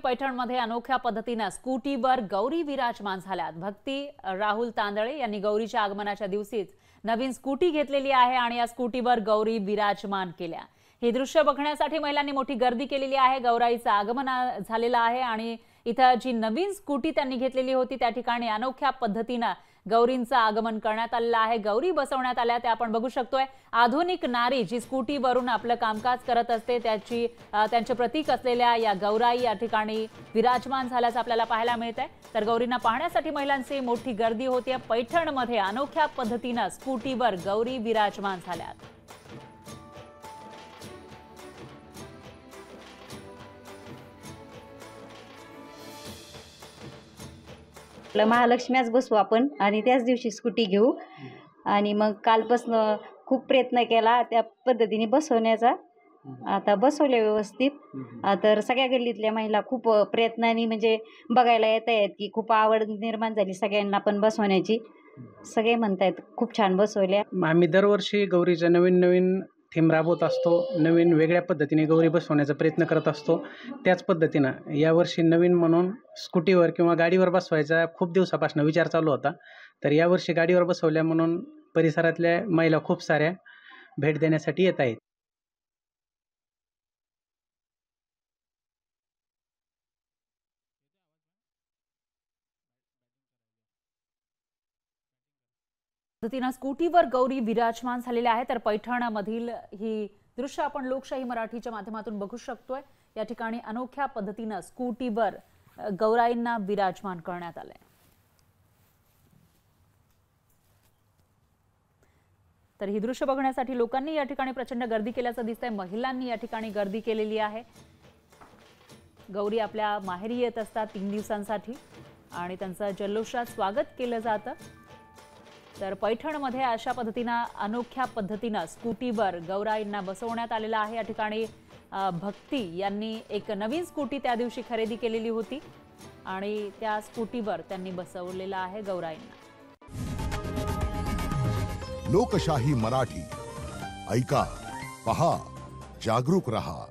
पैठणमध्ये अनोख्या पद्धतीने स्कूटीवर गौरी विराजमान झाल्यात। भक्ती राहुल तांदळे यांनी गौरीच्या आगमनाच्या दिवशीच नवीन स्कूटी घेतलेली आहे आणि या स्कूटीवर गौरी विराजमान केल्या। हे दृश्य बघण्यासाठी महिलांनी मोठी गर्दी केलेली आहे। गौराईचं आगमन झालेलं आहे आणि इथं जी नवीन स्कूटी त्यांनी घेतलेली होती त्या ठिकाणी अनोख्या पद्धतीने गौरींचं आगमन करण्यात आलेलं आहे। गौरी बसवण्यात आल्या ते आपण बघू शकतोय। आधुनिक नारी जी स्कूटीवरून आपलं कामकाज करत असते त्यांचे प्रतीक असलेल्या या गौराई या ठिकाणी विराजमान झाल्याचं आपल्याला पाहायला मिळतंय। तर गौरींना पाहण्यासाठी महिलांची मोठी गर्दी होती। पैठणमध्ये अनोख्या पद्धतीने स्कूटीवर गौरी विराजमान झाल्यात। महालक्ष्मीच बसू आपण आणि त्याच दिवशी स्कूटी घेऊ आणि मग कालपासून खूप प्रयत्न केला त्या पद्धतीने बसवण्याचा। आता बसवले व्यवस्थित। तर सगळ्या गल्लीतल्या महिला खूप प्रयत्नाने म्हणजे बघायला येत आहेत की खूप आवड निर्माण झाली सगळ्यांना पण बसवण्याची। सगळे म्हणतात खूप छान बसवल्या। आम्ही दरवर्षी गौरीचा नवीन थीम राबवत असतो। नवीन वेगळ्या पद्धतीने गौरी बसवण्याचा प्रयत्न करत असतो। त्याच पद्धतीनं यावर्षी नवीन म्हणून स्कूटीवर किंवा गाडीवर बसवायचा खूप दिवसापासून विचार चालू होता। तर यावर्षी गाडीवर बसवल्या म्हणून परिसरातल्या महिला खूप साऱ्या भेट देण्यासाठी येत आहेत। पद्धतीने स्कूटीवर गौरी विराजमान झालेले आहे। तर पैठणमधील ही दृश्य आपण लोकशाही मराठीच्या माध्यमातून बघू शकतोय। या ठिकाणी अनोख्या पद्धतीने स्कूटीवर गौराईंना विराजमान करण्यात आले। तर ही दृश्य बघण्यासाठी लोकांनी या ठिकाणी प्रचंड गर्दी केल्याचं दिसतंय। महिलांनी या ठिकाणी गर्दी केलेली आहे। गौरी आपल्या माहेरी येत असतात 3 दिवसांसाठी आणि त्यांचं जल्लोषात स्वागत केलं जातं। तर पैठणमध्ये अशा पद्धतीने अनोख्या पद्धतीने स्कूटीवर गौराईंना बसवण्यात आलेला आहे। या ठिकाणी भक्ती यांनी एक नवीन स्कूटी त्या दिवशी खरेदी केलेली होती आणि त्या स्कूटीवर त्यांनी बसवलेला आहे गौराईंना। लोकशाही मराठी ऐका, पहा, जागरूक रहा।